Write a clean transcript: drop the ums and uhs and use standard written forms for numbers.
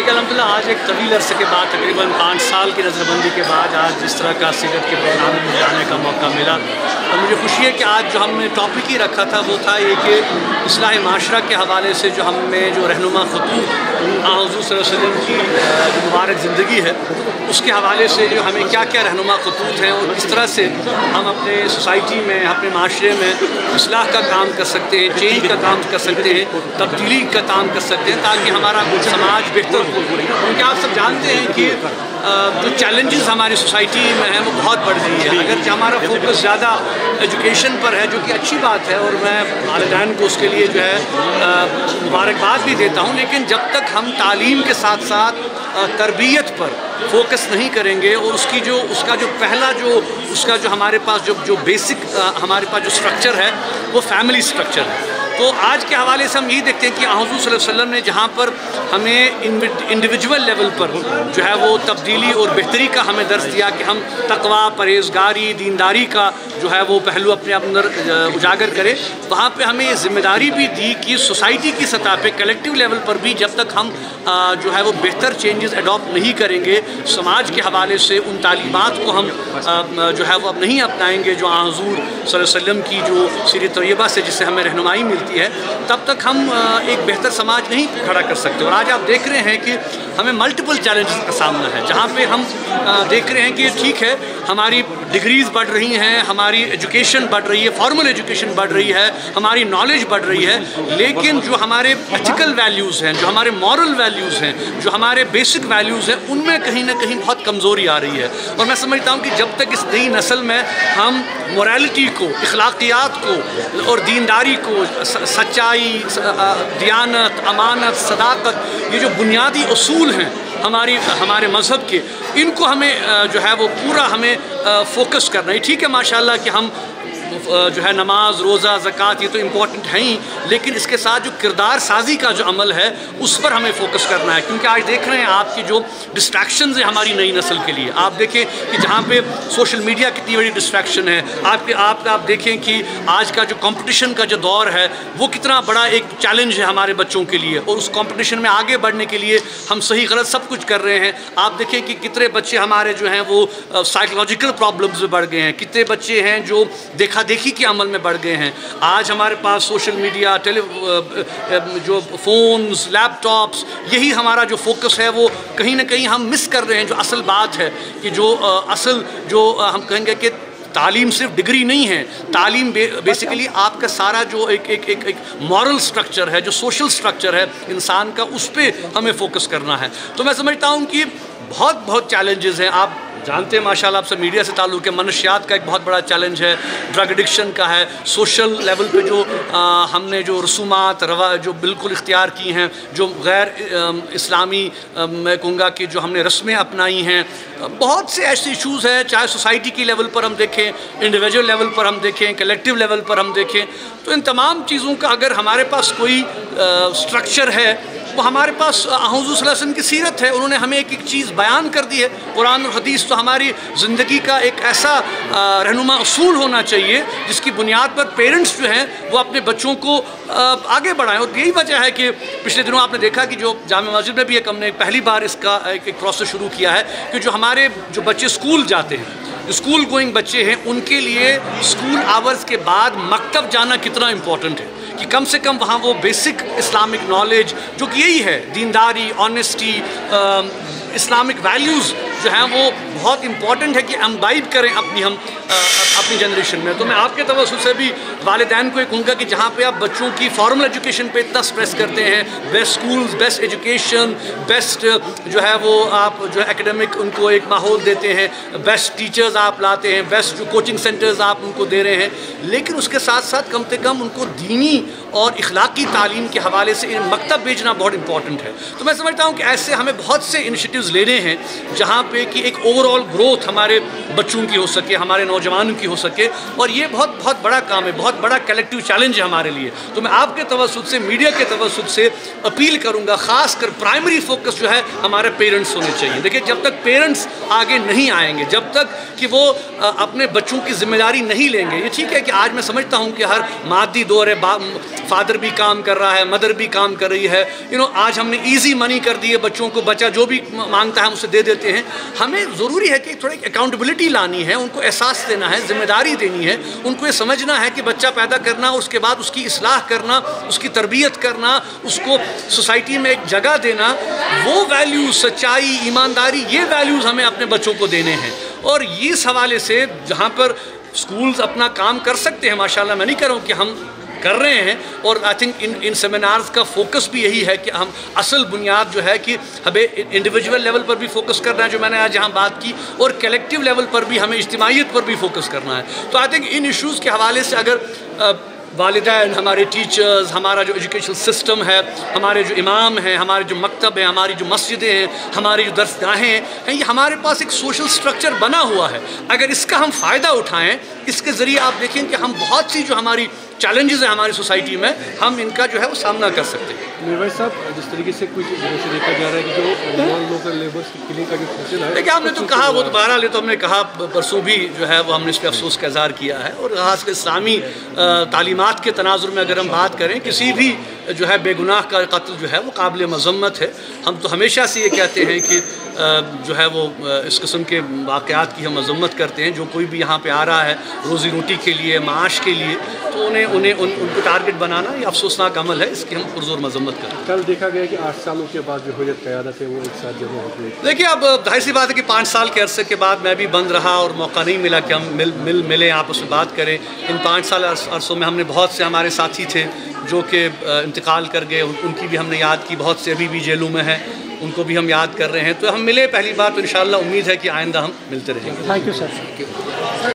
دیکھیے الحمدللہ آج ایک طویل عرصے کے بعد تقریباً 5 سال کی نظر بندی کے بعد آج جس طرح کا سیرت کے پروگرام میں جانے کا موقع ملا، اور مجھے خوشی ہے کہ آج جو ہم نے ٹاپک ہی رکھا تھا وہ تھا یہ کہ اصلاح معاشرہ کے حوالے سے جو ہم نے جو رہنما خطوط حضور صلی اللہ علیہ وسلم کی جو مبارک زندگی ہے اس کے حوالے سے جو ہمیں کیا کیا رہنما خطوط ہیں اور کس طرح سے ہم اپنے سوسائٹی میں اپنے معاشرے میں اصلاح کا کام کر سکتے ہیں، چینج کا کام کر سکتے ہیں، تبدیلی کا کام کر سکتے ہیں تاکہ ہمارا سماج بہتر ہو۔ کیونکہ آپ سب جانتے ہیں کہ جو چیلنجز ہماری سوسائٹی میں ہیں وہ بہت بڑھ گئی ہے، اگرچہ ہمارا فوکس زیادہ ایجوکیشن پر ہے جو کہ اچھی بات ہے اور میں والدین کو اس کے لیے جو ہے مبارکباد بھی دیتا ہوں، لیکن جب تک ہم تعلیم کے ساتھ ساتھ تربیت پر فوکس نہیں کریں گے اور اس کا جو ہمارے پاس جو بیسک ہمارے پاس جو سٹرکچر ہے وہ فیملی سٹرکچر ہے۔ تو آج کے حوالے سے ہم یہی دیکھتے ہیں کہ حضور صلی اللہ علیہ وسلم نے جہاں پر ہمیں انڈیویجول لیول پر جو ہے وہ تبدیلی اور بہتری کا ہمیں درس دیا کہ ہم تقوی، پرہیزگاری، دینداری کا جو ہے وہ پہلو اپنے اندر اجاگر کرے، وہاں پہ ہمیں یہ ذمہ داری بھی دی کہ سوسائٹی کی سطح پہ کلیکٹیو لیول پر بھی جب تک ہم جو ہے وہ بہتر چینجز اڈاپٹ نہیں کریں گے، سماج کے حوالے سے ان تعلیمات کو ہم جو ہے وہ اب نہیں اپنائیں گے جو حضور صلی اللہ علیہ وسلم کی جو سیرت طیبہ سے جس سے ہمیں رہنمائی ملتی ہے، تب تک ہم ایک بہتر سماج نہیں کھڑا کر سکتے۔ اور آج آپ دیکھ رہے ہیں کہ ہمیں ملٹیپل چیلنجز کا سامنا ہے، جہاں پہ ہم دیکھ رہے ہیں کہ ٹھیک ہے ہماری ڈگریز بڑھ رہی ہیں، ہماری ایجوکیشن بڑھ رہی ہے، فارمل ایجوکیشن بڑھ رہی ہے، ہماری نالج بڑھ رہی ہے، لیکن جو ہمارے ایتھیکل ویلیوز ہیں، جو ہمارے مورل ویلیوز ہیں، جو ہمارے بیسک ویلیوز ہیں، ان میں کہیں نہ کہیں بہت کمزوری آ رہی ہے۔ اور میں سمجھتا ہوں کہ جب تک اس نئی نسل میں ہم مورالٹی کو، اخلاقیات کو اور دینداری کو، سچائی، دیانت، امانت، صداقت، یہ جو بنیادی اصول ہیں ہمارے مذہب کے، ان کو ہمیں جو ہے وہ پورا ہمیں فوکس کرنا ہے۔ ٹھیک ہے ماشاءاللہ کہ ہم جو ہے نماز، روزہ، زکوٰۃ یہ تو امپورٹنٹ ہیں ہی، لیکن اس کے ساتھ جو کردار سازی کا جو عمل ہے اس پر ہمیں فوکس کرنا ہے، کیونکہ آج دیکھ رہے ہیں آپ کی جو ڈسٹریکشنز ہیں ہماری نئی نسل کے لیے، آپ دیکھیں کہ جہاں پہ سوشل میڈیا کتنی بڑی ڈسٹریکشن ہے، آپ دیکھیں کہ آج کا جو کمپٹیشن کا جو دور ہے وہ کتنا بڑا ایک چیلنج ہے ہمارے بچوں کے لیے، اور اس کمپٹیشن میں آگے بڑھنے کے لیے ہم صحیح غلط سب کچھ کر رہے ہیں۔ آپ دیکھیں کہ کتنے بچے ہمارے جو ہیں وہ سائیکولوجیکل پرابلمز میں بڑھ گئے ہیں، کتنے بچے ہیں جو دیکھی کے عمل میں بڑھ گئے ہیں۔ آج ہمارے پاس سوشل میڈیا، جو فونز، لیپ ٹاپس، یہی ہمارا جو فوکس ہے وہ کہیں نہ کہیں ہم مس کر رہے ہیں جو اصل بات ہے، کہ جو ہم کہیں گے کہ تعلیم صرف ڈگری نہیں ہے، تعلیم بیسیکلی آپ کا سارا جو ایک مورل سٹرکچر ہے، جو سوشل سٹرکچر ہے انسان کا، اس پہ ہمیں فوکس کرنا ہے۔ تو میں سمجھتا ہوں کہ بہت چیلنجز ہیں، آپ جانتے ہیں ماشاءاللہ آپ سے میڈیا سے تعلق ہے، منشیات کا ایک بہت بڑا چیلنج ہے، ڈرگ ایڈکشن کا ہے، سوشل لیول پہ جو ہم نے جو رسومات جو بالکل اختیار کی ہیں، جو غیر اسلامی میں کہوں گا کہ جو ہم نے رسمیں اپنائی ہیں، بہت سے ایسے ایشوز ہیں، چاہے سوسائٹی کی لیول پر ہم دیکھیں، انڈیویجول لیول پر ہم دیکھیں، کلیکٹیو لیول پر ہم دیکھیں، تو ان تمام چیزوں کا اگر ہمارے پاس کوئی سٹرکچر ہے، وہ ہمارے پاس حضور صلی اللہ علیہ وسلم کی سیرت ہے، انہوں نے ہمیں ایک چیز بیان کر دی ہے، قرآن اور حدیث تو ہماری زندگی کا ایک ایسا رہنما اصول ہونا چاہیے جس کی بنیاد پر پیرنٹس جو ہیں وہ اپنے بچوں کو آگے بڑھائیں۔ اور یہی وجہ ہے کہ پچھلے دنوں آپ نے دیکھا کہ جو جامع مسجد میں بھی ہم نے پہلی بار اس کا ایک پروسیس شروع کیا ہے کہ جو ہمارے جو بچے اسکول جاتے ہیں، اسکول گوئنگ بچے ہیں، ان کے لیے اسکول آورز کے بعد مکتب جانا کتنا امپورٹنٹ ہے، کہ کم سے کم وہاں وہ بیسک اسلامک نالج جو کہ یہی ہے، دینداری، آنیسٹی، اسلامک ویلیوز جو ہیں وہ بہت امپورٹنٹ ہے کہ ہم امبائب کریں اپنی جنریشن میں۔ تو میں آپ کے توسط سے بھی والدین کو یہ کہوں گا کہ جہاں پہ آپ بچوں کی فارمل ایجوکیشن پہ اتنا اسٹریس کرتے ہیں، best schools, best education, best جو ہے وہ آپ جو ایکیڈمک ان کو ایک ماحول دیتے ہیں، بیسٹ ٹیچرز آپ لاتے ہیں، بیسٹ جو کوچنگ سینٹرز آپ ان کو دے رہے ہیں، لیکن اس کے ساتھ ساتھ کم سے کم ان کو دینی اور اخلاقی تعلیم کے حوالے سے مکتب بھیجنا بہت امپورٹنٹ ہے۔ تو میں سمجھتا ہوں کہ ایسے ہمیں بہت سے انیشیٹیوز لینے ہیں جہاں پہ کہ ایک اوور آل گروتھ ہمارے بچوں کی ہو سکے، ہمارے نوجوانوں کی ہو سکے، اور یہ بہت بڑا کام ہے، بہت بہت بڑا کلیکٹیو چیلنج ہے ہمارے لیے. تو میں آپ کے توسط سے, میڈیا کے توسط سے اپیل کروں گا, خاص کر پرائمری فوکس جو ہے ہمارے پیرنٹس ہونے چاہیے. دیکھیں جب تک پیرنٹس آگے نہیں آئیں گے, جب تک کہ وہ اپنے بچوں کی ذمہ داری نہیں لیں گے, یہ ٹھیک ہے کہ آج میں سمجھتا ہوں کہ ہر مادی دور ہے, فادر بھی کام کر رہا ہے, مدر بھی کام کر رہی ہے, آج ہم نے ایزی منی کر دی ہے بچوں کو, بچہ جو بھی مانگتا ہے ہم اسے دے دیتے ہیں. ہمیں ضروری ہے کہ تھوڑی اکاؤنٹیبلٹی لانی ہے, ان کو احساس دینا ہے, ذمہ داری دینی ہے, ان کو یہ سمجھنا ہے کہ بچہ پیدا کرنا, اس کے بعد اس کی اصلاح کرنا, اس کی تربیت کرنا, اس کو سوسائٹی میں ایک جگہ دینا, وہ ویلیوز, سچائی, ایمانداری, یہ ویلیوز ہمیں اپنے بچوں کو دینے ہیں. اور اس حوالے سے جہاں پر سکولز اپنا کام کر سکتے ہیں, ماشاءاللہ میں نہیں کہہ رہا ہوں کہ ہم کر رہے ہیں, اور آئی تھنک ان سیمینارز کا فوکس بھی یہی ہے کہ ہم اصل بنیاد جو ہے کہ ہمیں انڈیویجول لیول پر بھی فوکس کرنا ہے, جو میں نے آج یہاں بات کی, اور کلیکٹیو لیول پر بھی ہمیں اجتماعیت پر بھی فوکس کرنا ہے. تو آئی تھنک ان ایشوز کے حوالے سے اگر والدین, ہمارے ٹیچرز, ہمارا جو ایجوکیشن سسٹم ہے, ہمارے جو امام ہیں, ہمارے جو مکتب ہیں, ہماری جو مسجدیں ہیں, ہماری جو درسگاہیں ہیں, یہ ہمارے پاس ایک سوشل سٹرکچر بنا ہوا ہے. اگر اس کا ہم فائدہ اٹھائیں, اس کے ذریعے آپ دیکھیں کہ ہم بہت سی جو ہماری چیلنجز ہیں ہماری سوسائٹی میں, ہم ان کا جو ہے وہ سامنا کر سکتے ہیں. میرویس صاحب, جس طریقے سے کچھ دنوں سے دیکھا جا رہا ہے کہ جو نان لوکل لیبرس کی کلنگ کا جو فیصلہ ہے, دیکھیں آپ نے تو کہا, وہ تو بہرحال تو ہم نے کہا پرسوں بھی جو ہے وہ ہم نے اس پہ افسوس کا اظہار کیا ہے. اور خاص کر اسلامی تعلیمات کے تناظر میں اگر ہم بات کریں, کسی بھی جو ہے بے گناہ کا قتل جو ہے وہ قابل مذمت ہے. ہم تو ہمیشہ سے یہ کہتے ہیں کہ جو ہے وہ اس قسم کے واقعات کی ہم مذمت کرتے ہیں. جو کوئی بھی یہاں پہ آ رہا ہے روزی روٹی کے لیے, معاش کے لیے, تو ان کو ٹارگٹ بنانا یہ افسوسناک عمل ہے, اس کی ہم پرزور مذمت کریں. کل دیکھا گیا کہ 8 سالوں کے بعد جو حریت قیادت ہے وہ ایک ساتھ جمع ہوتی ہے. دیکھیے اب ظاہر سی بات ہے کہ 5 سال کے عرصے کے بعد میں بھی بند رہا اور موقع نہیں ملا کہ ہم ملیں, آپس میں بات کریں. ان 5 سال عرصوں میں ہم نے بہت سے ہمارے ساتھی تھے جو کہ انتقال کر گئے, ان کی بھی ہم نے یاد کی. بہت سے ابھی بھی جیلوں میں ہیں, ان کو بھی ہم یاد کر رہے ہیں. تو ہم ملے پہلی بات, تو انشاءاللہ امید ہے کہ آئندہ ہم ملتے رہیں گے. Thank you sir.